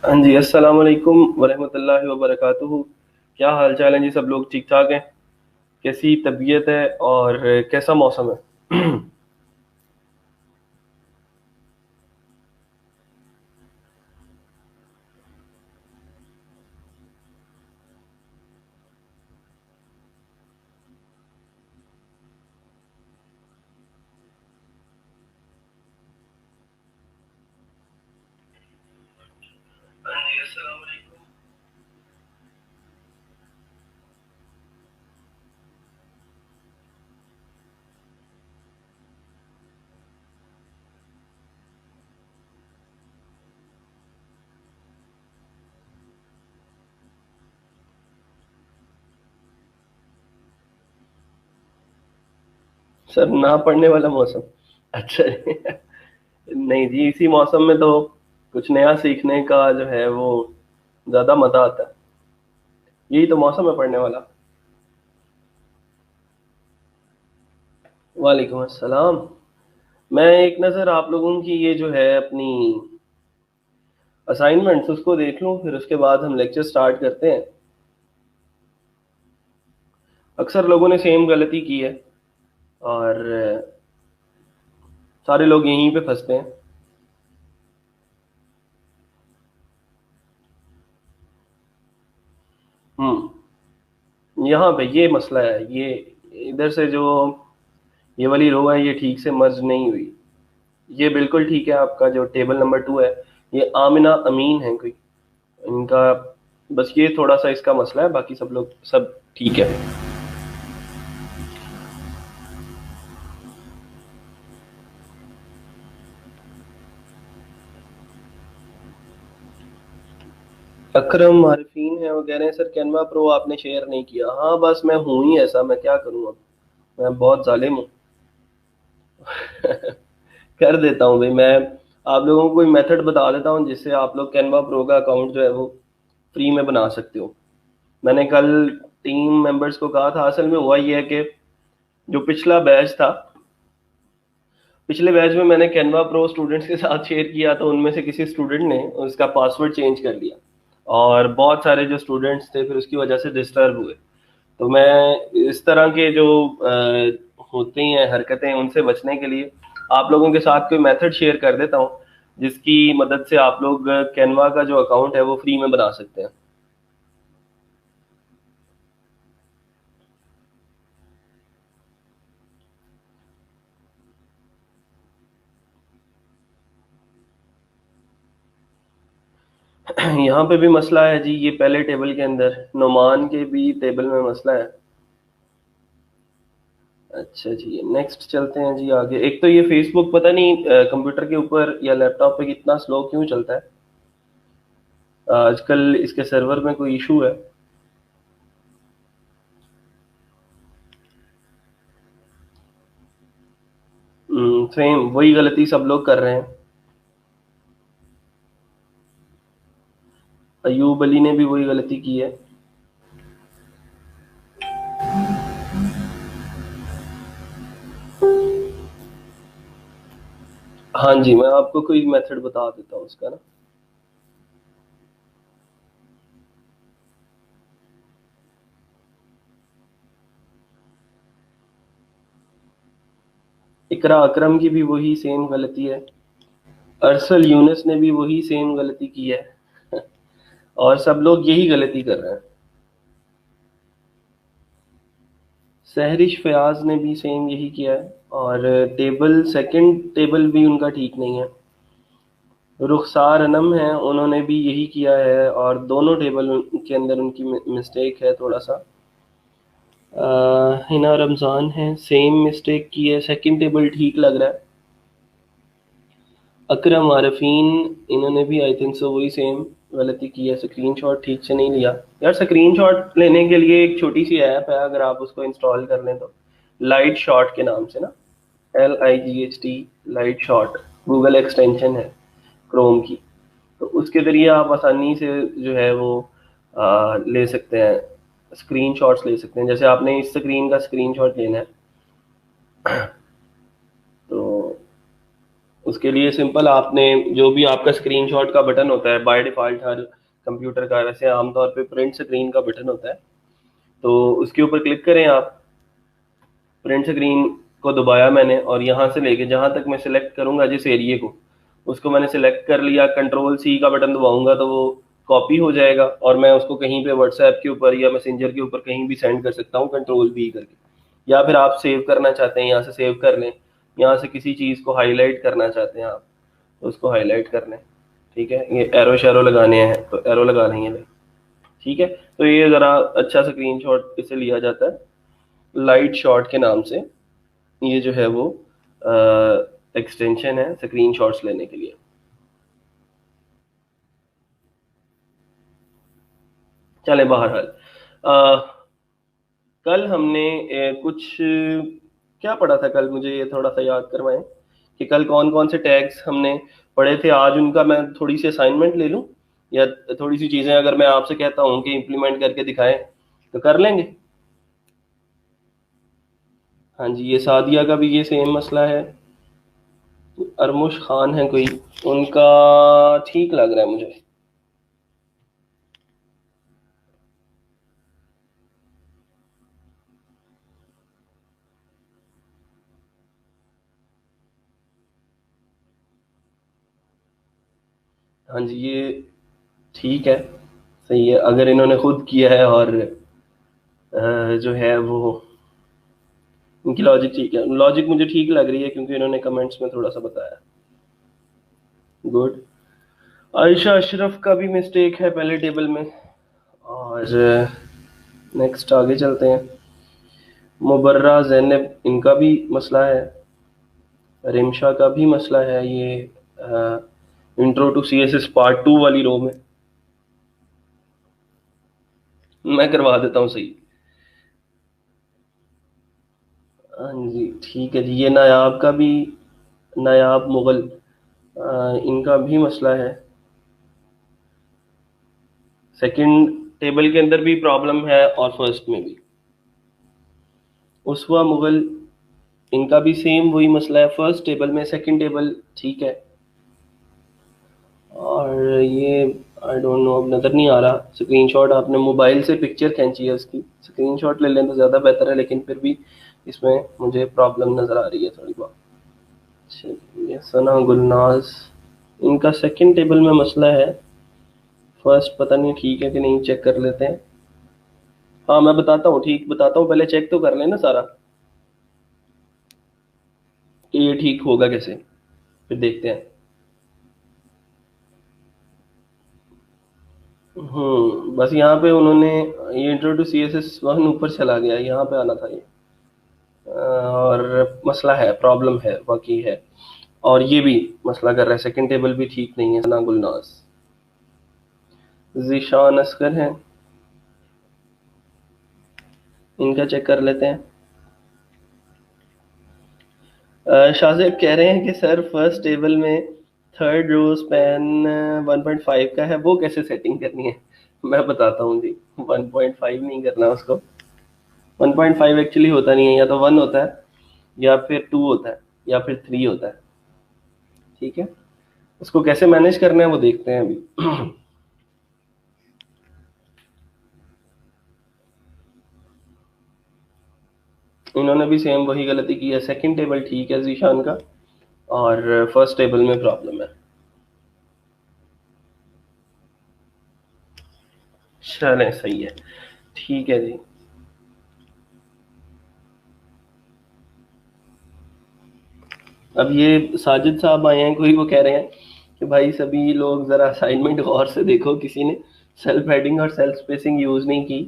हाँ जी, अस्सलाम वालेकुम वरहमतुल्लाहि वबरकातुहू। क्या हाल चाल है जी? सब लोग ठीक ठाक हैं? कैसी तबीयत है और कैसा मौसम है? सर, ना पढ़ने वाला मौसम। अच्छा जी। नहीं जी, इसी मौसम में तो कुछ नया सीखने का जो है वो ज्यादा मजा आता है। यही तो मौसम है पढ़ने वाला। वालेकुम अस्सलाम। मैं एक नज़र आप लोगों की ये जो है अपनी असाइनमेंट्स उसको देख लूं, फिर उसके बाद हम लेक्चर स्टार्ट करते हैं। अक्सर लोगों ने सेम गलती की है और सारे लोग यहीं पे फंसते हैं। यहाँ पे ये मसला है। ये इधर से जो ये वाली रो है ये ठीक से मर्ज नहीं हुई। ये बिल्कुल ठीक है। आपका जो टेबल नंबर 2 है ये आमिना अमीन है कोई इनका। बस ये थोड़ा सा इसका मसला है, बाकी सब लोग सब ठीक है। अकरम आरिफीन है, वो कह रहे हैं सर कैनवा प्रो आपने शेयर नहीं किया। हाँ बस मैं हूं ही ऐसा, मैं क्या करूं अब। मैं बहुत जालिम हूँ। कर देता हूँ भाई मैं। आप लोगों को कोई मेथड बता देता हूँ जिससे आप लोग कैनवा प्रो का अकाउंट जो है वो फ्री में बना सकते हो। मैंने कल टीम मेंबर्स को कहा था। असल में हुआ ये है कि जो पिछला बैच था, पिछले बैच में मैंने कैनवा प्रो स्टूडेंट्स के साथ शेयर किया तो उनमें से किसी स्टूडेंट ने उसका पासवर्ड चेंज कर लिया और बहुत सारे जो स्टूडेंट्स थे फिर उसकी वजह से डिस्टर्ब हुए। तो मैं इस तरह के जो होती हैं हरकतें उनसे बचने के लिए आप लोगों के साथ कोई मेथड शेयर कर देता हूँ जिसकी मदद से आप लोग कैनवा का जो अकाउंट है वो फ्री में बना सकते हैं। यहाँ पे भी मसला है जी। ये पहले टेबल के अंदर नुमान के भी टेबल में मसला है। अच्छा जी, नेक्स्ट चलते हैं जी आगे। एक तो ये फेसबुक पता नहीं कंप्यूटर के ऊपर या लैपटॉप पे कितना स्लो क्यों चलता है। आजकल इसके सर्वर में कोई इशू है। सेम वही गलती सब लोग कर रहे हैं। अयूब अली ने भी वही गलती की है। हाँ जी, मैं आपको कोई मेथड बता देता हूँ उसका ना। इकरा अकरम की भी वही सेम गलती है। अरसल यूनुस ने भी वही सेम गलती की है। और सब लोग यही गलती कर रहे हैं। सहरिश फयाज ने भी सेम यही किया है। और टेबल सेकंड टेबल भी उनका ठीक नहीं है। रुखसार अनम है, उन्होंने भी यही किया है और दोनों टेबल के अंदर उनकी मिस्टेक है थोड़ा सा। हिना रमज़ान है, सेम मिस्टेक की है। सेकंड टेबल ठीक लग रहा है। अकरम आरफीन, इन्होंने भी आई थिंक सो वही सेम गलती की है। स्क्रीनशॉट ठीक से नहीं लिया। यार स्क्रीनशॉट लेने के लिए एक छोटी सी ऐप है, अगर आप उसको इंस्टॉल कर लें तो। लाइट शॉट के नाम से ना। LIGHT, light shot. Google extension है क्रोम की। तो उसके ज़रिए आप आसानी से जो है वो ले सकते हैं। स्क्रीनशॉट्स ले सकते हैं। जैसे आपने इस स्क्रीन का स्क्रीनशॉट लेना है तो उसके लिए सिंपल आपने जो भी आपका स्क्रीनशॉट का बटन होता है बाय डिफॉल्ट हर कंप्यूटर का, वैसे आमतौर पे प्रिंट स्क्रीन का बटन होता है, तो उसके ऊपर क्लिक करें आप। प्रिंट स्क्रीन को दबाया मैंने और यहाँ से लेके जहाँ तक मैं सिलेक्ट करूंगा जिस एरिए को, उसको मैंने सिलेक्ट कर लिया। कंट्रोल सी का बटन दबाऊंगा तो वो कॉपी हो जाएगा और मैं उसको कहीं पे व्हाट्सएप के ऊपर या मैसेंजर के ऊपर कहीं भी सेंड कर सकता हूँ कंट्रोल भी करके। या फिर आप सेव करना चाहते हैं यहाँ से सेव कर लें, यहाँ से किसी चीज़ को हाईलाइट करना चाहते हैं आप तो उसको हाईलाइट कर लें। ठीक है, ये एरो शेरो लगाने हैं तो एरो लगा लेंगे भाई। ठीक है, तो ये ज़रा अच्छा स्क्रीनशॉट इसे लिया जाता है लाइट शॉट के नाम से। ये जो है वो एक्सटेंशन है स्क्रीन शॉट्स लेने के लिए। चले बहरहाल, कल हमने कुछ क्या पढ़ा था कल, मुझे ये थोड़ा सा याद करवाएं कि कल कौन कौन से टैग्स हमने पढ़े थे। आज उनका मैं थोड़ी सी असाइनमेंट ले लूं या थोड़ी सी चीज़ें अगर मैं आपसे कहता हूं कि इम्प्लीमेंट करके दिखाएं तो कर लेंगे। हाँ जी, ये सादिया का भी ये सेम मसला है। अरमुश खान है कोई, उनका ठीक लग रहा है मुझे। हाँ जी, ये ठीक है, सही है अगर इन्होंने खुद किया है और जो है वो इनकी लॉजिक ठीक है। लॉजिक मुझे ठीक लग रही है क्योंकि इन्होंने कमेंट्स में थोड़ा सा बताया। गुड। आयशा अशरफ का भी मिस्टेक है पहले टेबल में। और नेक्स्ट आगे चलते हैं। मुबर्रा जैनब, इनका भी मसला है। रिमशा का भी मसला है। ये इंट्रो टू सीएसएस पार्ट 2 वाली रो में मैं करवा देता हूँ सही। हाँ जी ठीक है जी। ये नायाब का भी, नायाब मुगल, इनका भी मसला है। सेकंड टेबल के अंदर भी प्रॉब्लम है और फर्स्ट में भी। उसवा मुगल, इनका भी सेम वही मसला है फर्स्ट टेबल में, सेकंड टेबल ठीक है। और ये आई डोंट नो, अब नज़र नहीं आ रहा स्क्रीनशॉट। आपने मोबाइल से पिक्चर खींची है उसकी, स्क्रीनशॉट ले लें तो ज़्यादा बेहतर है, लेकिन फिर भी इसमें मुझे प्रॉब्लम नज़र आ रही है थोड़ी बहुत। चलिए, सना गुलनाज, इनका सेकंड टेबल में मसला है। फर्स्ट पता नहीं ठीक है कि नहीं, चेक कर लेते हैं। हाँ मैं बताता हूँ, ठीक बताता हूँ, पहले चेक तो कर लेना सारा कि ये ठीक होगा कैसे, फिर देखते हैं। बस यहाँ पे उन्होंने ये intro to C S S one ऊपर चला गया, यहाँ पे आना था ये। और मसला है, प्रॉब्लम है, बाकी है। और ये भी मसला कर रहा है, सेकंड टेबल भी ठीक नहीं है। सना गुलनाज, जीशान असकर हैं, इनका चेक कर लेते हैं। शाहजेब कह रहे हैं कि सर फर्स्ट टेबल में थर्ड रो स्पैन 1.5 का है, वो कैसे सेटिंग करनी है। मैं बताता हूँ जी। 1.5 नहीं करना उसको। 1.5 एक्चुअली होता नहीं है, या तो 1 होता है या फिर 2 होता है या फिर 3 होता है। ठीक है, उसको कैसे मैनेज करना है वो देखते हैं अभी। इन्होंने भी सेम वही गलती की है, सेकंड टेबल ठीक है जीशान का और फर्स्ट टेबल में प्रॉब्लम है। चलें सही है, ठीक है जी। अब ये साजिद साहब आए हैं कोई, वो कह रहे हैं कि भाई सभी लोग ज़रा असाइनमेंट गौर से देखो, किसी ने सेल्फ हेडिंग और सेल्फ स्पेसिंग यूज़ नहीं की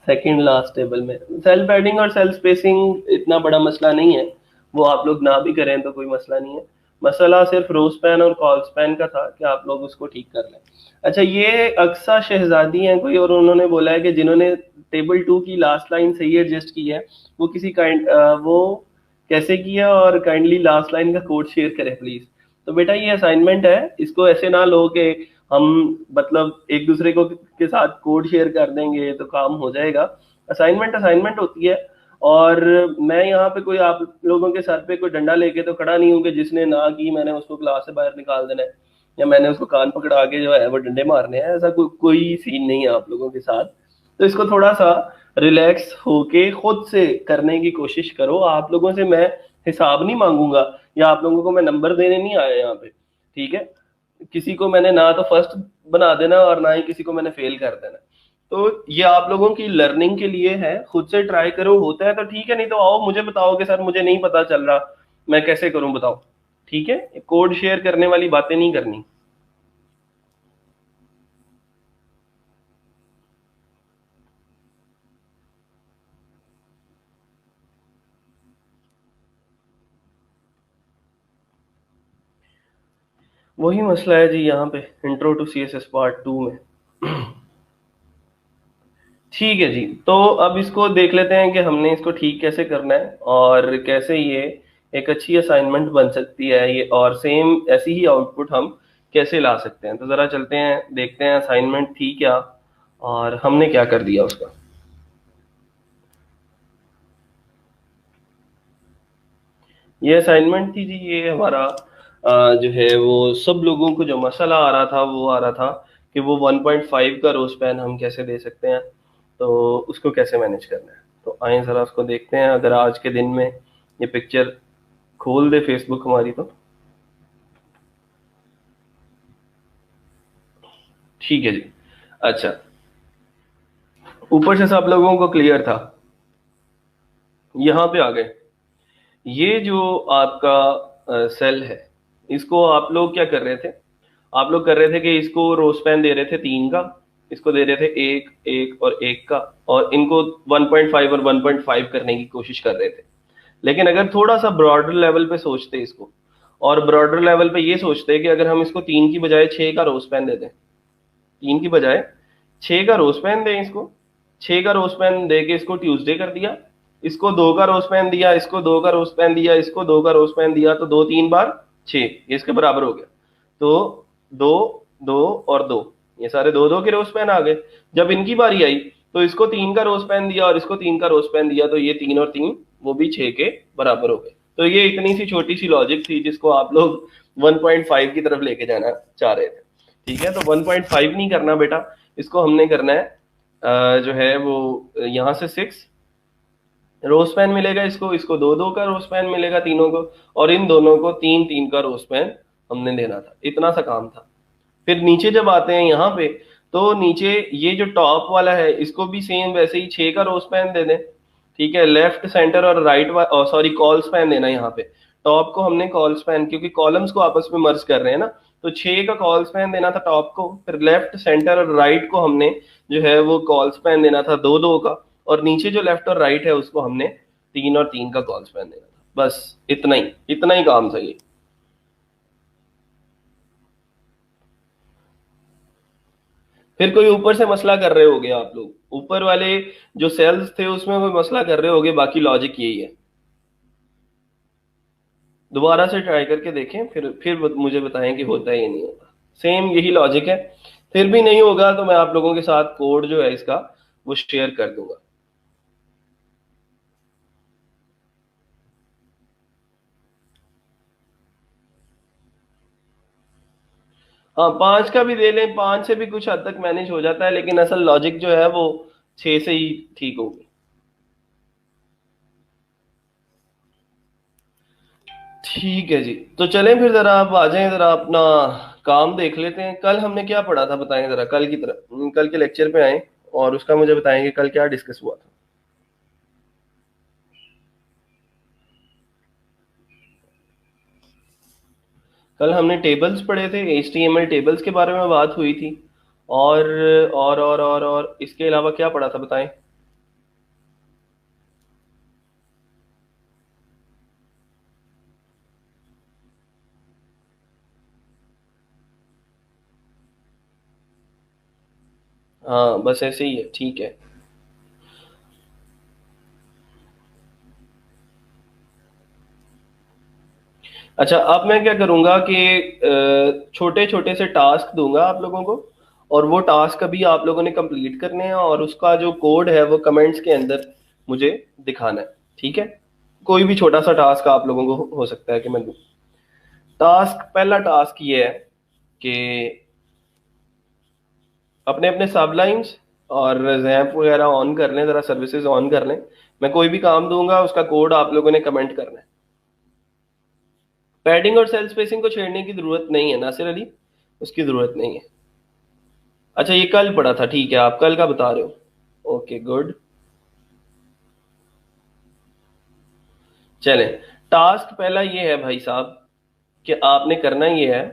सेकंड लास्ट टेबल में। सेल्फ हेडिंग और सेल्फ स्पेसिंग इतना बड़ा मसला नहीं है, वो आप लोग ना भी करें तो कोई मसला नहीं है। मसला सिर्फ रो स्पैन और कॉल स्पैन का था कि आप लोग उसको ठीक कर लें। अच्छा, ये अक्सा शहजादी हैं कोई, और उन्होंने बोला है कि जिन्होंने टेबल 2 की लास्ट लाइन सही एडजस्ट की है वो किसी काइंड वो कैसे किया, और काइंडली लास्ट लाइन का कोड शेयर करें प्लीज। तो बेटा ये असाइनमेंट है, इसको ऐसे ना लो कि हम मतलब एक दूसरे को के साथ कोड शेयर कर देंगे तो काम हो जाएगा। असाइनमेंट असाइनमेंट होती है और मैं यहाँ पे कोई आप लोगों के सर पे कोई डंडा लेके तो खड़ा नहीं हूँ कि जिसने ना की मैंने उसको क्लास से बाहर निकाल देना है या मैंने उसको कान पकड़ा के जो है वो डंडे मारने हैं। ऐसा कोई सीन नहीं है आप लोगों के साथ। तो इसको थोड़ा सा रिलैक्स होके खुद से करने की कोशिश करो। आप लोगों से मैं हिसाब नहीं मांगूंगा या आप लोगों को मैं नंबर देने नहीं आया यहाँ पे, ठीक है। किसी को मैंने ना तो फर्स्ट बना देना और ना ही किसी को मैंने फेल कर देना। तो ये आप लोगों की लर्निंग के लिए है, खुद से ट्राई करो, होता है तो ठीक है, नहीं तो आओ मुझे बताओ कि सर मुझे नहीं पता चल रहा, मैं कैसे करूं बताओ। ठीक है, कोड शेयर करने वाली बातें नहीं करनी। वही मसला है जी यहाँ पे इंट्रो टू सीएसएस पार्ट 2 में। ठीक है जी, तो अब इसको देख लेते हैं कि हमने इसको ठीक कैसे करना है और कैसे ये एक अच्छी असाइनमेंट बन सकती है ये, और सेम ऐसी ही आउटपुट हम कैसे ला सकते हैं। तो ज़रा चलते हैं देखते हैं असाइनमेंट थी क्या और हमने क्या कर दिया उसका। ये असाइनमेंट थी जी, ये हमारा जो है वो सब लोगों को जो मसला आ रहा था वो आ रहा था कि वो 1.5 का रोज पैन हम कैसे दे सकते हैं, तो उसको कैसे मैनेज करना है। तो आए ज़रा उसको देखते हैं। अगर आज के दिन में ये पिक्चर खोल दे फेसबुक हमारी तो ठीक है जी। अच्छा, ऊपर से सब लोगों को क्लियर था, यहाँ पे आ गए। ये जो आपका सेल है, इसको आप लोग क्या कर रहे थे, आप लोग कर रहे थे कि इसको रोज पेन दे रहे थे 3 का, इसको दे रहे थे एक एक और एक का, और इनको 1.5 और 1.5 करने की कोशिश कर रहे थे। लेकिन अगर थोड़ा सा ब्रॉडर लेवल पे सोचते इसको, और ब्रॉडर लेवल पे ये सोचते कि अगर हम इसको 3 की बजाय 6 का रोज पेन दे दें, 3 की बजाय 6 का रोज पेन दें इसको, 6 का रोज पेन दे के इसको ट्यूसडे कर दिया, इसको 2 का रोज पेन दिया, इसको 2 का रोज पेन दिया, इसको 2 का रोज पेन दिया, तो दो तीन बार 6, ये इसके बराबर हो गया। तो दो, दो और दो, ये सारे दो दो के रोज पेन आ गए। जब इनकी बारी आई तो इसको 3 का रोज पेन दिया और इसको 3 का रोज पेन दिया, तो ये 3 और 3 वो भी 6 के बराबर हो गए। तो ये इतनी सी छोटी सी लॉजिक थी जिसको आप लोग 1.5 की तरफ लेके जाना चाह रहे थे। ठीक है, तो 1.5 नहीं करना बेटा, इसको हमने करना है जो है वो यहाँ से 6 रोज पेन मिलेगा इसको, इसको दो दो का रोज पेन मिलेगा तीनों को, और इन दोनों को 3 3 का रोज पेन हमने देना था। इतना सा काम था। फिर नीचे जब आते हैं यहाँ पे, तो नीचे ये जो टॉप वाला है इसको भी सेम वैसे ही 6 का रोज पेन दे दें। ठीक है, लेफ्ट सेंटर और राइट, सॉरी कॉल स्पैन देना यहाँ पे। टॉप को हमने कॉल स्पैन, क्योंकि कॉलम्स को आपस में मर्ज कर रहे हैं ना, तो 6 का कॉल स्पैन देना था टॉप को, फिर लेफ्ट सेंटर और राइट को हमने जो है वो कॉल स्पैन देना था दो दो का, और नीचे जो लेफ्ट और राइट है उसको हमने 3 और 3 का कॉल स्पैन देना था। बस इतना ही काम था ये। फिर कोई ऊपर से मसला कर रहे होगे आप लोग, ऊपर वाले जो सेल्स थे उसमें कोई मसला कर रहे होगे, बाकी लॉजिक यही है। दोबारा से ट्राई करके देखें, फिर मुझे बताएं कि होता है या नहीं होता। सेम यही लॉजिक है। फिर भी नहीं होगा तो मैं आप लोगों के साथ कोड जो है इसका वो शेयर कर दूंगा। हाँ, 5 का भी दे लें, 5 से भी कुछ हद तक मैनेज हो जाता है, लेकिन असल लॉजिक जो है वो 6 से ही ठीक होगी। ठीक है जी, तो चलें फिर जरा आप आ जाएं, जरा अपना काम देख लेते हैं। कल हमने क्या पढ़ा था बताएं जरा, कल की तरह कल के लेक्चर पे आए और उसका मुझे बताएंगे कल क्या डिस्कस हुआ था। कल हमने टेबल्स पढ़े थे, HTML टेबल्स के बारे में बात हुई थी। और और इसके अलावा क्या पढ़ा था बताएं। हाँ बस ऐसे ही है, ठीक है। अच्छा, अब मैं क्या करूंगा कि छोटे छोटे से टास्क दूंगा आप लोगों को, और वो टास्क अभी आप लोगों ने कंप्लीट करने हैं, और उसका जो कोड है वो कमेंट्स के अंदर मुझे दिखाना है। ठीक है, कोई भी छोटा सा टास्क आप लोगों को हो सकता है कि मैं दूं। टास्क, पहला टास्क ये है कि अपने अपने सब लाइन्स और रैम्प वगैरह ऑन कर लें, जरा सर्विसेज ऑन कर लें। मैं कोई भी काम दूंगा उसका कोड आप लोगों ने कमेंट करना है। पैडिंग और सेल स्पेसिंग को छेड़ने की जरूरत नहीं है नासिर अली, उसकी जरूरत नहीं है। अच्छा ये कल पड़ा था, ठीक है, आप कल का बता रहे हो, ओके गुड। चलें, टास्क पहला ये है भाई साहब कि आपने करना ये है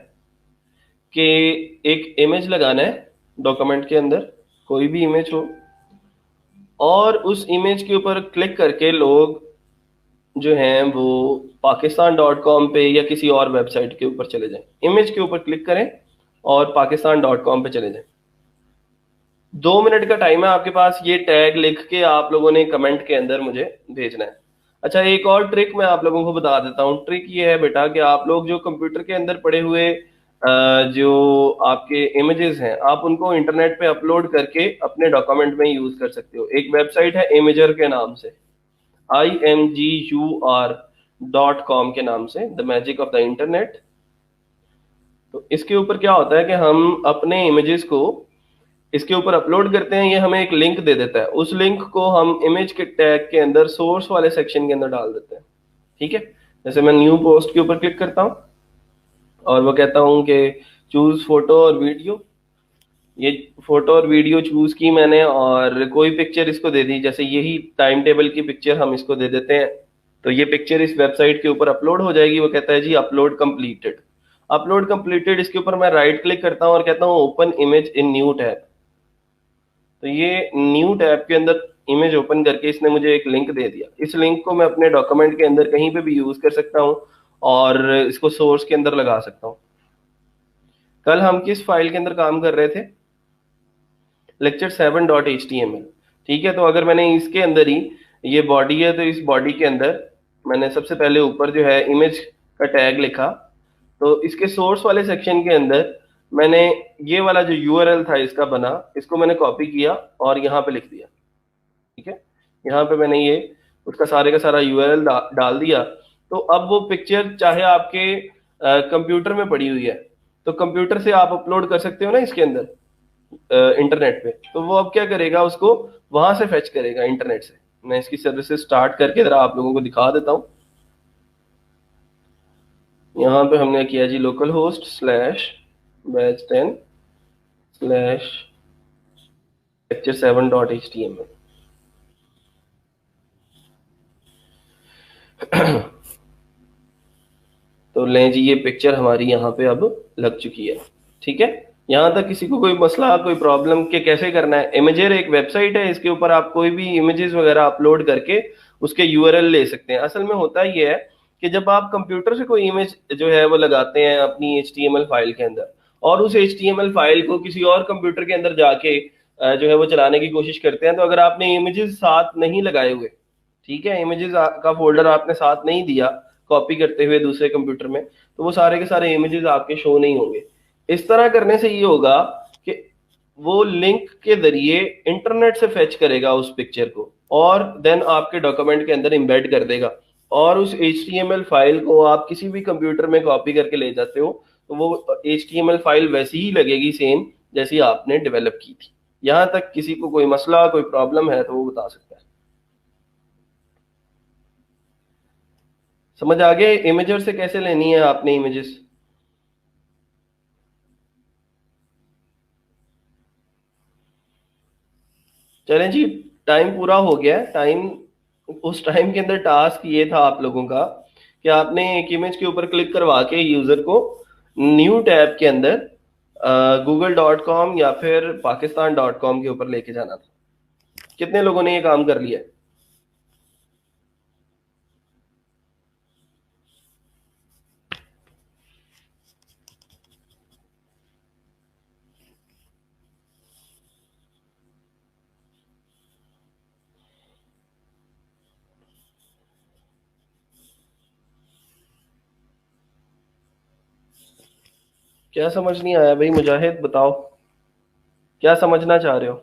कि एक इमेज लगाना है डॉक्यूमेंट के अंदर, कोई भी इमेज हो, और उस इमेज के ऊपर क्लिक करके लोग जो हैं वो पाकिस्तान.com पे या किसी और वेबसाइट के ऊपर चले जाएं। इमेज के ऊपर क्लिक करें और पाकिस्तान.com पे चले जाएं। 2 मिनट का टाइम है आपके पास, ये टैग लिख के आप लोगों ने कमेंट के अंदर मुझे भेजना है। अच्छा एक और ट्रिक मैं आप लोगों को बता देता हूँ। ट्रिक ये है बेटा कि आप लोग जो कंप्यूटर के अंदर पड़े हुए जो आपके इमेजेस हैं, आप उनको इंटरनेट पे अपलोड करके अपने डॉक्यूमेंट में यूज कर सकते हो। एक वेबसाइट है इमेजर के नाम से, IMGUR.com के नाम से, the magic of the internet. तो इसके ऊपर क्या होता है कि हम अपने इमेजेस को इसके ऊपर अपलोड करते हैं, ये हमें एक लिंक दे देता है, उस लिंक को हम इमेज के टैग के अंदर सोर्स वाले सेक्शन के अंदर डाल देते हैं। ठीक है, जैसे मैं न्यू पोस्ट के ऊपर क्लिक करता हूँ और वो कहता हूँ कि चूज फोटो और वीडियो। ये फोटो और वीडियो चूज की मैंने और कोई पिक्चर इसको दे दी, जैसे यही टाइम टेबल की पिक्चर हम इसको दे देते हैं, तो ये पिक्चर इस वेबसाइट के ऊपर अपलोड हो जाएगी। वो कहता है जी अपलोड कंप्लीटेड। अपलोड कंप्लीटेड, इसके ऊपर मैं राइट क्लिक करता हूँ और कहता हूँ open image in new tab. तो ये न्यू टैब के अंदर इमेज ओपन करके इसने मुझे एक लिंक दे दिया। इस लिंक को मैं अपने डॉक्यूमेंट के अंदर कहीं पे भी यूज कर सकता हूँ और इसको सोर्स के अंदर लगा सकता हूँ। कल हम किस फाइल के अंदर काम कर रहे थे? lecture7.html। ठीक है, तो अगर मैंने इसके अंदर ही, ये बॉडी है तो इस बॉडी के अंदर मैंने सबसे पहले ऊपर जो है इमेज का टैग लिखा, तो इसके सोर्स वाले सेक्शन के अंदर मैंने ये वाला जो यूआरएल था इसका बना, इसको मैंने कॉपी किया और यहाँ पे लिख दिया। ठीक है, यहाँ पे मैंने ये उसका सारे का सारा यूआरएल डाल दिया। तो अब वो पिक्चर चाहे आपके कंप्यूटर में पड़ी हुई है, तो कंप्यूटर से आप अपलोड कर सकते हो ना इसके अंदर इंटरनेट पे, तो वो अब क्या करेगा, उसको वहां से फेच करेगा इंटरनेट से। मैं इसकी सर्विसेज स्टार्ट करके जरा आप लोगों को दिखा देता हूँ। यहाँ पे हमने किया जी लोकल होस्ट /batch10/lecture7.html। तो लें जी, ये पिक्चर हमारी यहाँ पे अब लग चुकी है। ठीक है, यहाँ तक किसी को कोई मसला कोई प्रॉब्लम के कैसे करना है? इमेजर एक वेबसाइट है, इसके ऊपर आप कोई भी इमेजेस वगैरह अपलोड करके उसके यूआरएल ले सकते हैं। असल में होता ये है कि जब आप कंप्यूटर से कोई इमेज जो है वो लगाते हैं अपनी एचटीएमएल फाइल के अंदर, और उस एचटीएमएल फाइल को किसी और कंप्यूटर के अंदर जाके जो है वो चलाने की कोशिश करते हैं, तो अगर आपने इमेजेस साथ नहीं लगाए हुए, ठीक है, इमेजेस का फोल्डर आपने साथ नहीं दिया कॉपी करते हुए दूसरे कंप्यूटर में, तो वो सारे के सारे इमेजेस आपके शो नहीं होंगे। इस तरह करने से ये होगा कि वो लिंक के जरिए इंटरनेट से फेच करेगा उस पिक्चर को और देन आपके डॉक्यूमेंट के अंदर एम्बेड कर देगा, और उस HTML फाइल को आप किसी भी कंप्यूटर में कॉपी करके ले जाते हो तो वो HTML फाइल वैसी ही लगेगी सेम जैसी आपने डेवलप की थी। यहां तक किसी को कोई मसला कोई प्रॉब्लम है तो वो बता सकता है। समझ आ गया इमेजर से कैसे लेनी है आपने इमेजेस? चलें जी, टाइम पूरा हो गया है। टाइम, उस टाइम के अंदर टास्क ये था आप लोगों का कि आपने एक इमेज के ऊपर क्लिक करवा के यूजर को न्यू टैब के अंदर google.com या फिर pakistan.com के ऊपर लेके जाना था। कितने लोगों ने ये काम कर लिया? क्या समझ नहीं आया भाई मुजाहिद, बताओ क्या समझना चाह रहे हो?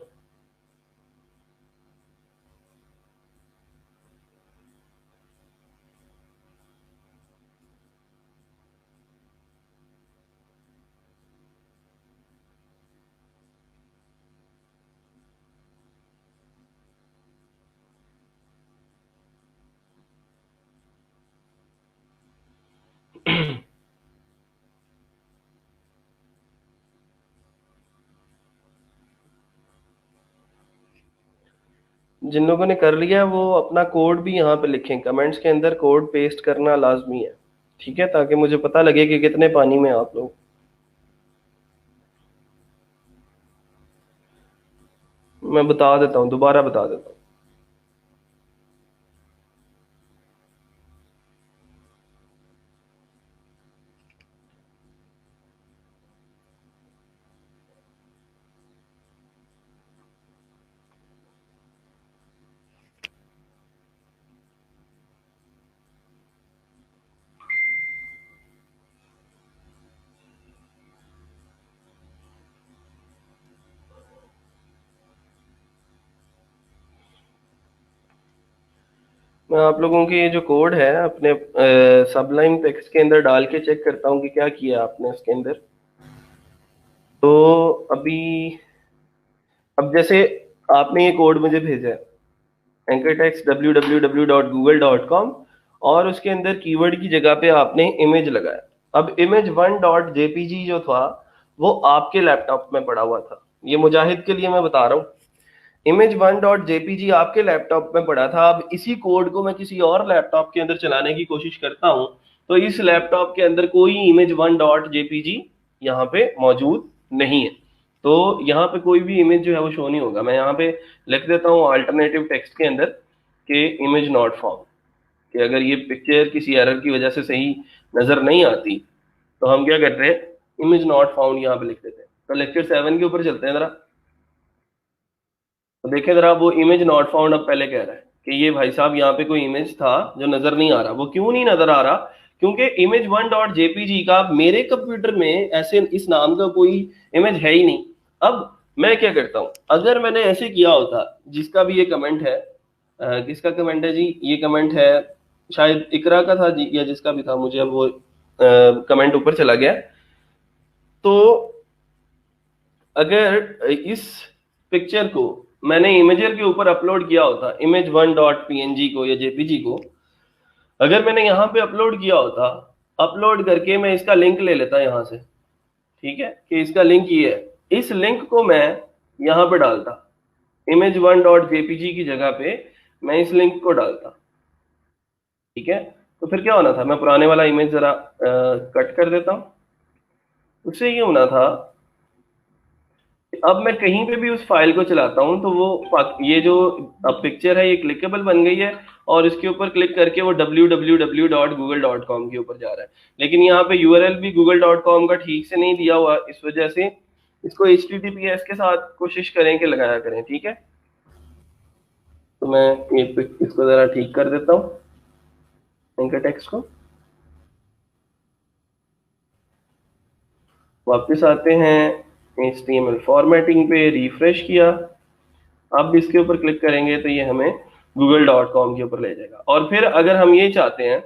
जिन लोगों ने कर लिया है वो अपना कोड भी यहाँ पे लिखें, कमेंट्स के अंदर कोड पेस्ट करना लाजमी है, ठीक है, ताकि मुझे पता लगे कि कितने पानी में आप लोग। मैं बता देता हूँ, दोबारा बता देता हूँ। मैं आप लोगों के ये जो कोड है अपने सबलाइन टेक्स्ट के अंदर डाल के चेक करता हूँ कि क्या किया आपने उसके अंदर। तो अभी, अब जैसे आपने ये कोड मुझे भेजा है, एंकर टेक्स्ट www.google.com, और उसके अंदर कीवर्ड की जगह पे आपने इमेज लगाया। अब इमेज 1.jpg जो था वो आपके लैपटॉप में पड़ा हुआ था, ये मुजाहिद के लिए मैं बता रहा हूँ। इमेज 1.jpg आपके लैपटॉप में पड़ा था। अब इसी कोड को मैं किसी और लैपटॉप के अंदर चलाने की कोशिश करता हूं, तो इस लैपटॉप के अंदर कोई इमेज 1.jpg यहाँ पे मौजूद नहीं है। तो यहाँ पे कोई भी इमेज जो है वो शो नहीं होगा। मैं यहाँ पे लिख देता हूँ अल्टरनेटिव टेक्स्ट के अंदर कि इमेज नॉट फाउंड, कि अगर ये पिक्चर किसी एरर की वजह से सही नजर नहीं आती तो हम क्या करते हैं, इमेज नॉट फाउंड यहाँ पे लिख देते हैं। तो लेक्चर 7 के ऊपर चलते हैं जरा। तो देखें जरा, वो इमेज नॉट फाउंड अब पहले कह रहा है कि ये भाई साहब यहाँ पे कोई इमेज था जो नजर नहीं आ रहा। वो क्यों नहीं नजर आ रहा? क्योंकि इमेज 1.jpg का मेरे कंप्यूटर में ऐसे इस नाम का कोई इमेज है ही नहीं। अब मैं क्या करता हूँ, अगर मैंने ऐसे किया होता, जिसका भी ये कमेंट है, किसका कमेंट है जी, ये कमेंट है शायद इकरा का था जी, या जिसका भी था, मुझे अब वो कमेंट ऊपर चला गया। तो अगर इस पिक्चर को मैंने इमेजर के ऊपर अपलोड किया होता, इमेज 1.png को या जेपीजी को, अगर मैंने यहाँ पे अपलोड किया होता, अपलोड करके मैं इसका लिंक ले लेता यहाँ से, ठीक है, कि इसका लिंक ये है, इस लिंक को मैं यहाँ पे डालता, इमेज 1.jpg की जगह पे मैं इस लिंक को डालता, ठीक है। तो फिर क्या होना था, मैं पुराने वाला इमेज जरा कट कर देता हूँ। उससे ये होना था, अब मैं कहीं पे भी उस फाइल को चलाता हूं तो वो ये जो अब पिक्चर है ये क्लिकेबल बन गई है, और इसके ऊपर क्लिक करके वो www.google.com के ऊपर जा रहा है। लेकिन यहाँ पे यूआरएल भी google.com का ठीक से नहीं दिया हुआ, इस वजह से इसको https के साथ कोशिश करें कि लगाया करें, ठीक है। तो मैं ये इसको जरा ठीक कर देता हूँ, एंकर टेक्स्ट को। वापस आते हैं HTML फॉर्मेटिंग पे, रिफ्रेश किया, अब इसके ऊपर क्लिक करेंगे तो ये हमें google.com के ऊपर ले जाएगा। और फिर अगर हम ये चाहते हैं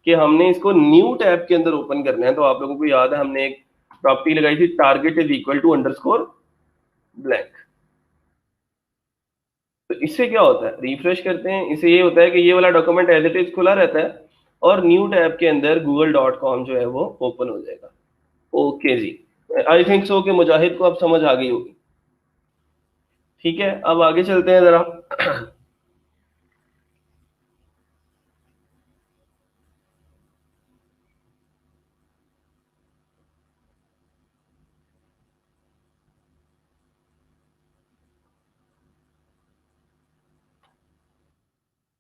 कि हमने इसको न्यू टैब के अंदर ओपन करना है, तो आप लोगों को याद है हमने एक प्रॉपर्टी लगाई थी, target is equal to underscore blank. तो इससे क्या होता है, रिफ्रेश करते हैं, इससे ये होता है कि ये वाला डॉक्यूमेंट एज इट इज खुला रहता है और न्यू टैब के अंदर google.com जो है वो ओपन हो जाएगा। Okay ji, I think so कि मुजाहिद को अब समझ आ गई होगी। ठीक है, अब आगे चलते हैं जरा।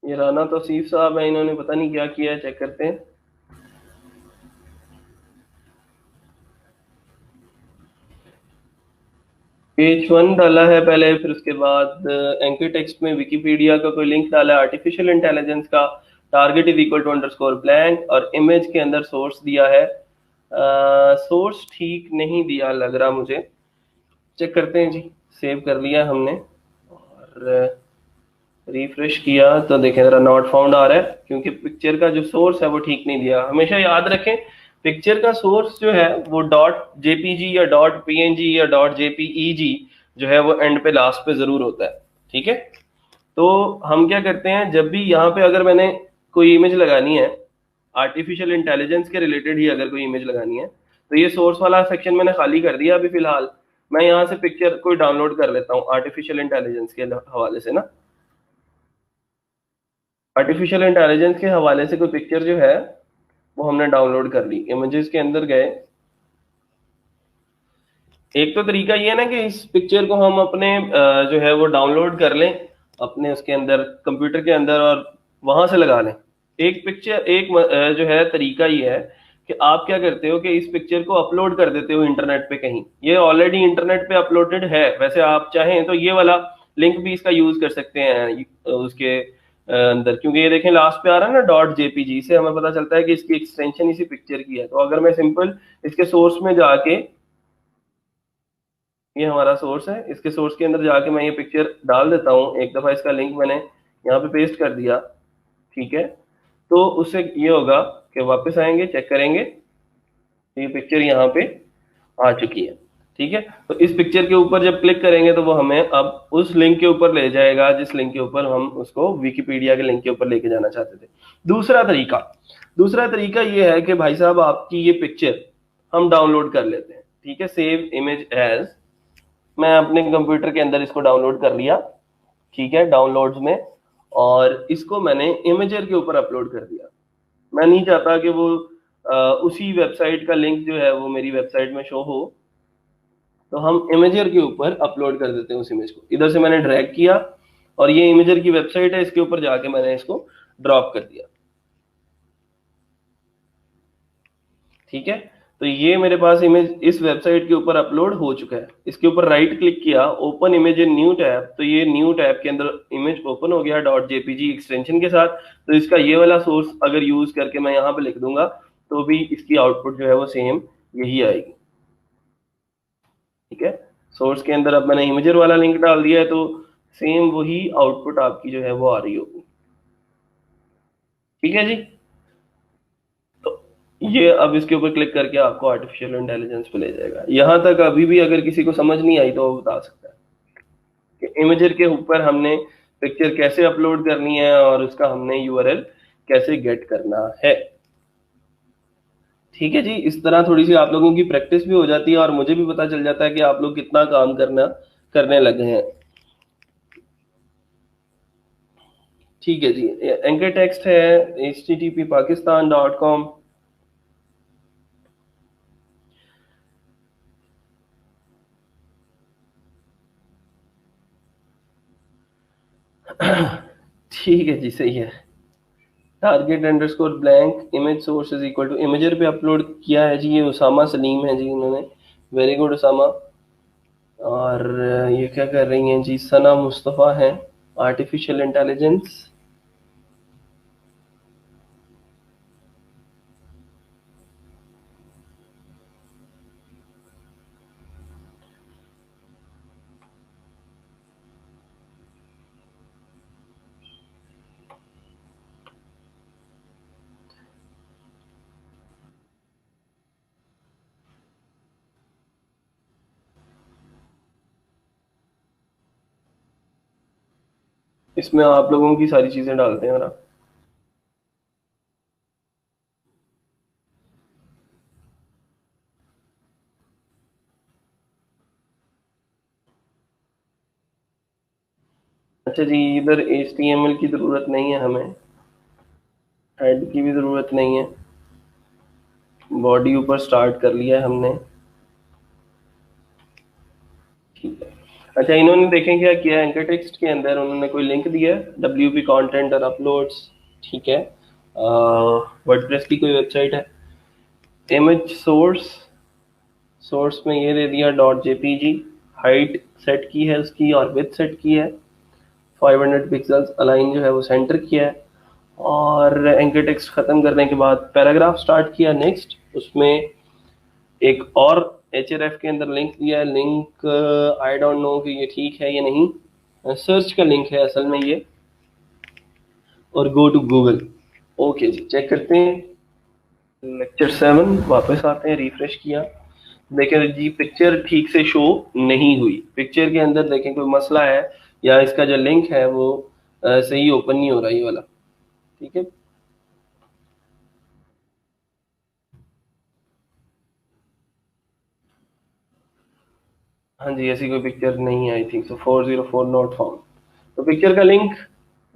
ये राना तौसीफ साहब है, इन्होंने पता नहीं क्या किया है, चेक करते हैं। पेज 1 डाला है पहले, फिर उसके बाद एंकर टेक्स्ट में विकिपीडिया का कोई लिंक डाला है, आर्टिफिशियल इंटेलिजेंस का, target is equal to underscore blank, और इमेज के अंदर सोर्स दिया है। सोर्स ठीक नहीं दिया लग रहा मुझे, चेक करते हैं जी। सेव कर लिया हमने और रिफ्रेश किया तो देखें जरा, नॉट फाउंड आ रहा है, क्योंकि पिक्चर का जो सोर्स है वो ठीक नहीं दिया। हमेशा याद रखें, पिक्चर का सोर्स जो है वो डॉट जेपीजी या डॉट पीएनजी या डॉट जेपीईजी जो है वो एंड पे लास्ट पे जरूर होता है, ठीक है। तो हम क्या करते हैं, जब भी यहाँ पे अगर मैंने कोई इमेज लगानी है, आर्टिफिशियल इंटेलिजेंस के रिलेटेड ही अगर कोई इमेज लगानी है तो ये सोर्स वाला सेक्शन मैंने खाली कर दिया अभी फिलहाल। मैं यहाँ से पिक्चर कोई डाउनलोड कर लेता हूँ आर्टिफिशियल इंटेलिजेंस के हवाले से ना। आर्टिफिशियल इंटेलिजेंस के हवाले से कोई पिक्चर जो है वो हमने डाउनलोड कर ली, इमेजेस के अंदर गए। एक तो तरीका ये है ना कि इस पिक्चर को हम अपने जो है वो डाउनलोड कर लें अपने उसके अंदर कंप्यूटर के अंदर और वहां से लगा लें। एक पिक्चर एक जो है तरीका ये है कि आप क्या करते हो कि इस पिक्चर को अपलोड कर देते हो इंटरनेट पे कहीं। ये ऑलरेडी इंटरनेट पे अपलोडेड है, वैसे आप चाहें तो ये वाला लिंक भी इसका यूज कर सकते हैं उसके अंदर, क्योंकि ये देखें लास्ट पे आ रहा है ना .jpg, से हमें पता चलता है कि इसकी एक्सटेंशन इसी पिक्चर की है। तो अगर मैं सिंपल इसके सोर्स में जाके, ये हमारा सोर्स है, इसके सोर्स के अंदर जाके मैं ये पिक्चर डाल देता हूँ, एक दफा इसका लिंक मैंने यहाँ पे पेस्ट कर दिया, ठीक है। तो उससे ये होगा कि वापस आएंगे, चेक करेंगे, तो ये पिक्चर यहाँ पे आ चुकी है, ठीक है। तो इस पिक्चर के ऊपर जब क्लिक करेंगे तो वो हमें अब उस लिंक के ऊपर ले जाएगा जिस लिंक के ऊपर हम उसको विकिपीडिया के लिंक के ऊपर लेके जाना चाहते थे। दूसरा तरीका ये है कि भाई साहब आपकी ये पिक्चर हम डाउनलोड कर लेते हैं, ठीक है। सेव इमेज एज, मैं अपने कंप्यूटर के अंदर इसको डाउनलोड कर लिया, ठीक है, डाउनलोड्स में, और इसको मैंने इमेजर के ऊपर अपलोड कर दिया। मैं नहीं चाहता कि वो उसी वेबसाइट का लिंक जो है वो मेरी वेबसाइट में शो हो, तो हम इमेजर के ऊपर अपलोड कर देते हैं उस इमेज को। इधर से मैंने ड्रैग किया और ये इमेजर की वेबसाइट है, इसके ऊपर जाके मैंने इसको ड्रॉप कर दिया, ठीक है। तो ये मेरे पास इमेज इस वेबसाइट के ऊपर अपलोड हो चुका है। इसके ऊपर राइट क्लिक किया, open image in new tab, तो ये न्यू टैब के अंदर इमेज ओपन हो गया .jpg एक्सटेंशन के साथ। तो इसका ये वाला सोर्स अगर यूज करके मैं यहाँ पे लिख दूंगा तो भी इसकी आउटपुट जो है वो सेम यही आएगी, ठीक है। सोर्स के अंदर अब मैंने इमेजर वाला लिंक डाल दिया है तो सेम वही आउटपुट आपकी जो है वो आ रही होगी, ठीक है जी। तो ये अब इसके ऊपर क्लिक करके आपको आर्टिफिशियल इंटेलिजेंस पे ले जाएगा। यहां तक अभी भी अगर किसी को समझ नहीं आई तो वो बता सकता है कि इमेजर के ऊपर हमने पिक्चर कैसे अपलोड करनी है और उसका हमने यूआरएल कैसे गेट करना है, ठीक है जी। इस तरह थोड़ी सी आप लोगों की प्रैक्टिस भी हो जाती है और मुझे भी पता चल जाता है कि आप लोग कितना काम करने लगे हैं, ठीक है जी। एंकर टेक्स्ट है http://pakistan.com। ठीक है जी, सही है। Target underscore blank image source is equal to, Imgur पे अपलोड किया है जी, ये उसामा सलीम है जी, इन्होंने, वेरी गुड उसामा। और ये क्या कर रही हैं जी, सना मुस्तफ़ा हैं, आर्टिफिशियल इंटेलिजेंस। इसमें आप लोगों की सारी चीजें डालते हैं ना। अच्छा जी, इधर HTML की जरूरत नहीं है हमें, हेड की भी जरूरत नहीं है, बॉडी ऊपर स्टार्ट कर लिया है हमने, ठीक है। अच्छा, इन्होंने देखें क्या किया, एंकर टेक्स्ट के अंदर उन्होंने कोई लिंक दिया है, WP कंटेंट और अपलोड्स, ठीक है। वर्डप्रेस की कोई वेबसाइट है, इमेज सोर्स में ये दे दिया .jpg, हाइट सेट की है उसकी और विड्थ सेट की है, 500 पिक्सल्स, अलाइन जो है वो सेंटर किया है, और एंकर टेक्स्ट खत्म करने के बाद पैराग्राफ स्टार्ट किया नेक्स्ट। उसमें एक और href के अंदर लिंक दिया है, लिंक आई डोंट नो कि ये ठीक है या नहीं, सर्च का लिंक है असल में ये, और गो टू गूगल। ओके जी, चेक करते हैं लेक्चर 7, वापस आते हैं, रिफ्रेश किया, देखें जी पिक्चर ठीक से शो नहीं हुई, पिक्चर के अंदर देखें कोई मसला है या इसका जो लिंक है वो सही ओपन नहीं हो रहा ये वाला, ठीक है। हाँ जी, ऐसी कोई पिक्चर नहीं आई थी, तो 404 नॉट फाउंड। तो पिक्चर का लिंक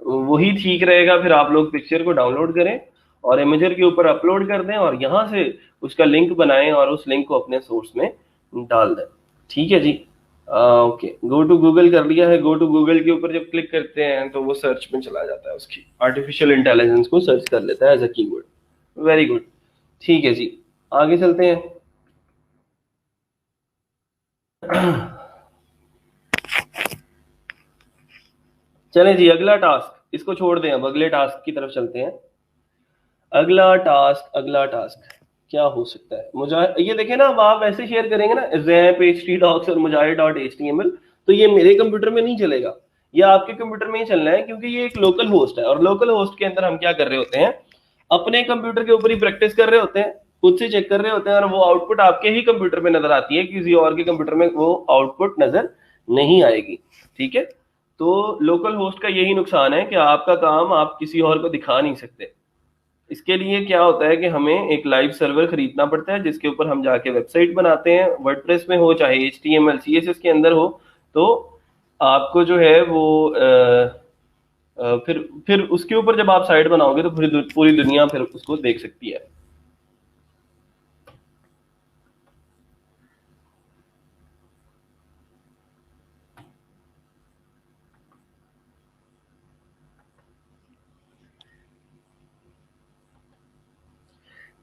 वही ठीक रहेगा, फिर आप लोग पिक्चर को डाउनलोड करें और इमेजर के ऊपर अपलोड कर दें और यहाँ से उसका लिंक बनाएं और उस लिंक को अपने सोर्स में डाल दें। ठीक है जी। ओके, गो टू गूगल कर लिया है। गो टू गूगल के ऊपर जब क्लिक करते हैं तो वो सर्च में चला जाता है, उसकी आर्टिफिशियल इंटेलिजेंस को सर्च कर लेता है as a keyword. Very good. ठीक है जी, आगे चलते हैं। चलें जी, अगला टास्क इसको छोड़ दें, अब अगले टास्क की तरफ चलते हैं। अगला टास्क क्या हो सकता है? मुझे ये देखें ना, अब आप ऐसे शेयर करेंगे ना जैप एच टी डॉक्स और Mujahid dot H T M L, तो ये मेरे कंप्यूटर में नहीं चलेगा, ये आपके कंप्यूटर में ही चलना है, क्योंकि ये एक लोकल होस्ट है और लोकल होस्ट के अंदर हम क्या कर रहे होते हैं, अपने कंप्यूटर के ऊपर ही प्रैक्टिस कर रहे होते हैं, खुद से चेक कर रहे होते हैं, और वो आउटपुट आपके ही कंप्यूटर में नजर आती है, किसी और के कंप्यूटर में वो आउटपुट नजर नहीं आएगी। ठीक है। तो लोकल होस्ट का यही नुकसान है कि आपका काम आप किसी और को दिखा नहीं सकते। इसके लिए क्या होता है कि हमें एक लाइव सर्वर खरीदना पड़ता है, जिसके ऊपर हम जाके वेबसाइट बनाते हैं, वर्डप्रेस में हो चाहे HTML CSS के अंदर हो। तो आपको जो है वो फिर उसके ऊपर जब आप साइट बनाओगे तो पूरी दुनिया फिर उसको देख सकती है।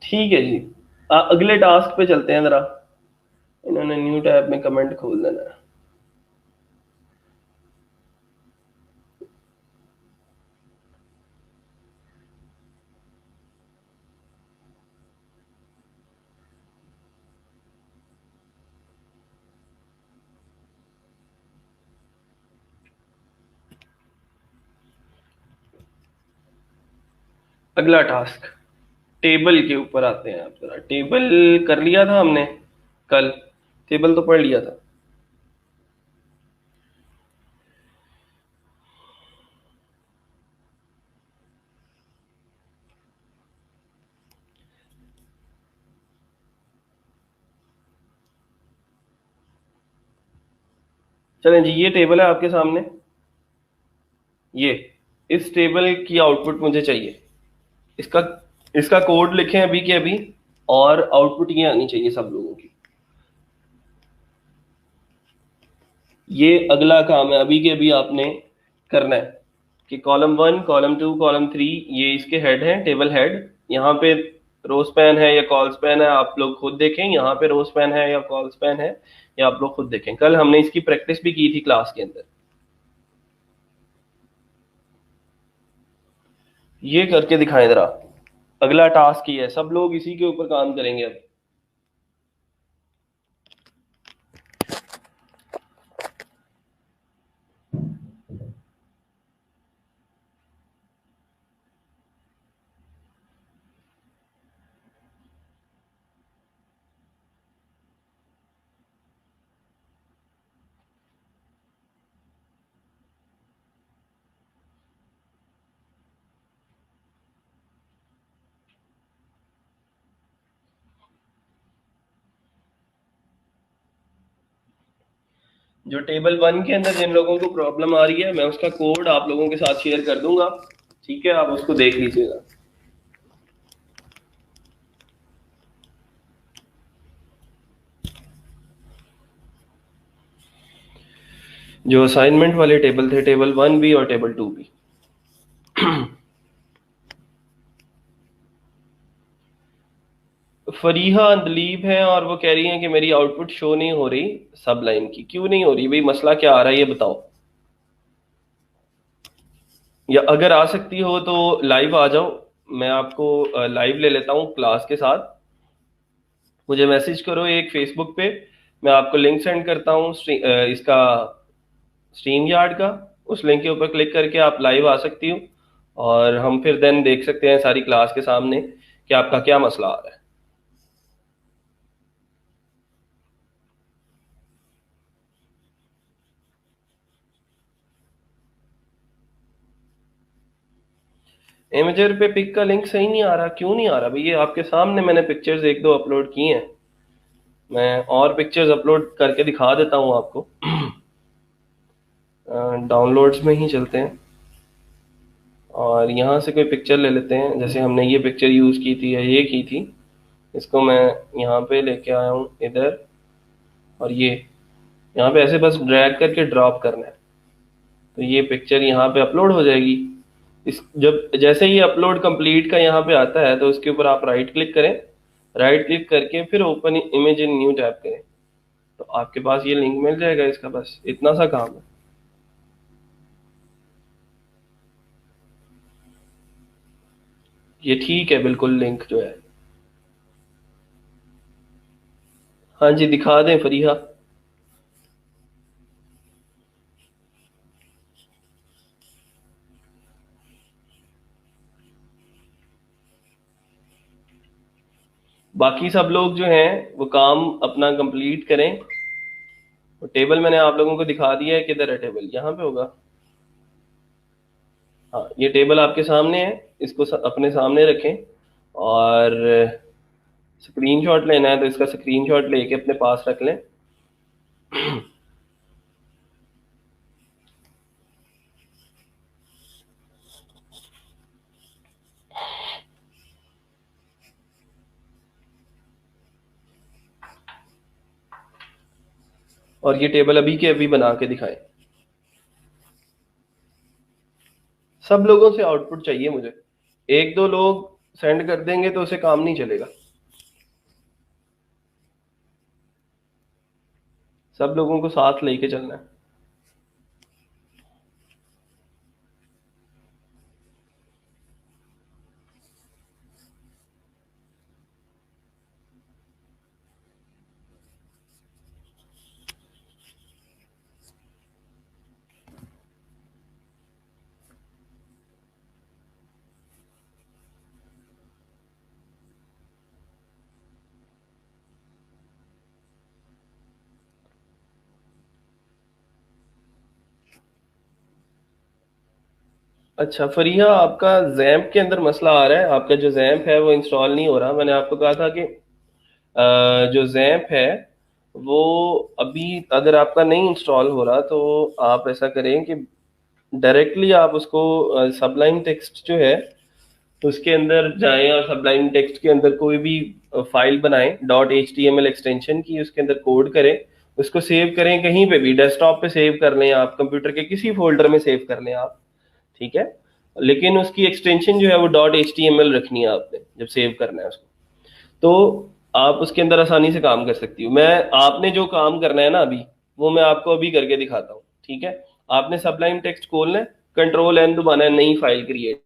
ठीक है जी। अगले टास्क पे चलते हैं जरा। इन्होंने न्यू टैब में कमेंट खोल देना है। अगला टास्क टेबल के ऊपर आते हैं। आप जरा टेबल कर लिया था हमने कल, टेबल तो पढ़ लिया था। चलें जी, ये टेबल है आपके सामने। ये इस टेबल की आउटपुट मुझे चाहिए। इसका इसका कोड लिखें अभी के अभी, और आउटपुट ये आनी चाहिए सब लोगों की। ये अगला काम है, अभी के अभी आपने करना है कि कॉलम 1 कॉलम 2 कॉलम 3 ये इसके हेड हैं, टेबल हेड। यहाँ पे रो स्पैन है या कॉल स्पैन है, आप लोग खुद देखें। यहाँ पे रो स्पैन है या कॉल स्पैन है, या आप लोग खुद देखें। कल हमने इसकी प्रैक्टिस भी की थी क्लास के अंदर। ये करके दिखाएं जरा। अगला टास्क ये है, सब लोग इसी के ऊपर काम करेंगे अब। जो टेबल 1 के अंदर जिन लोगों को प्रॉब्लम आ रही है, मैं उसका कोड आप लोगों के साथ शेयर कर दूंगा। ठीक है, आप उसको देख लीजिएगा। जो असाइनमेंट वाले टेबल थे, टेबल 1 भी और टेबल 2 भी। फरीहा अंदलीब है और वो कह रही हैं कि मेरी आउटपुट शो नहीं हो रही सब लाइन की। क्यों नहीं हो रही भाई, मसला क्या आ रहा है ये बताओ। या अगर आ सकती हो तो लाइव आ जाओ, मैं आपको लाइव ले लेता हूँ क्लास के साथ। मुझे मैसेज करो एक फेसबुक पे, मैं आपको लिंक सेंड करता हूँ इसका स्ट्रीम यार्ड का। उस लिंक के ऊपर क्लिक करके आप लाइव आ सकती हो, और हम फिर देन देख सकते हैं सारी क्लास के सामने कि आपका क्या मसला आ रहा है। इमेजर पे पिक का लिंक सही नहीं आ रहा, क्यों नहीं आ रहा भाई? ये आपके सामने मैंने पिक्चर्स एक दो अपलोड की हैं। मैं और पिक्चर्स अपलोड करके दिखा देता हूँ आपको। डाउनलोड्स में ही चलते हैं और यहाँ से कोई पिक्चर ले लेते हैं। जैसे हमने ये पिक्चर यूज़ की थी या ये की थी, इसको मैं यहाँ पे लेके आया हूँ इधर, और ये यहाँ पे ऐसे बस ड्रैग करके ड्रॉप करना है, तो ये पिक्चर यहाँ पे अपलोड हो जाएगी। इस जब जैसे ही अपलोड कंप्लीट का यहाँ पे आता है तो उसके ऊपर आप राइट क्लिक करें, राइट क्लिक करके फिर open image in new tab करें, तो आपके पास ये लिंक मिल जाएगा इसका। बस इतना सा काम है। ये ठीक है बिल्कुल लिंक जो है। हाँ जी, दिखा दें फरीहा। बाकी सब लोग जो हैं वो काम अपना कंप्लीट करें। वो टेबल मैंने आप लोगों को दिखा दिया है, किधर है टेबल, यहाँ पे होगा। हाँ, ये टेबल आपके सामने है, इसको अपने सामने रखें और स्क्रीनशॉट लेना है तो इसका स्क्रीनशॉट लेके अपने पास रख लें। और ये टेबल अभी के अभी बना के दिखाएं। सब लोगों से आउटपुट चाहिए मुझे। एक दो लोग सेंड कर देंगे तो उसे काम नहीं चलेगा। सब लोगों को साथ लेके चलना है। अच्छा फरीहा, आपका जैम्प के अंदर मसला आ रहा है। आपका जो जैम्प है वो इंस्टॉल नहीं हो रहा। मैंने आपको कहा था कि जो जैम्प है वो अभी अगर आपका नहीं इंस्टॉल हो रहा तो आप ऐसा करें कि डायरेक्टली आप उसको सबलाइन टेक्स्ट जो है उसके अंदर जाएं और सबलाइन टेक्स्ट के अंदर कोई भी फाइल बनाएं dot H T M L extension की, उसके अंदर कोड करें, उसको सेव करें। कहीं पे भी डेस्कटॉप पे सेव कर लें, आप कंप्यूटर के किसी फोल्डर में सेव कर लें आप, ठीक है। लेकिन उसकी एक्सटेंशन जो है वो dot H T M L रखनी है आपने जब सेव करना है उसको। तो आप उसके अंदर आसानी से काम कर सकती हो। मैं आपने जो काम करना है ना अभी, वो मैं आपको अभी करके दिखाता हूँ, ठीक है। आपने सबलाइन टेक्स्ट खोलना है, कंट्रोल एन दबाना है, नई फाइल क्रिएट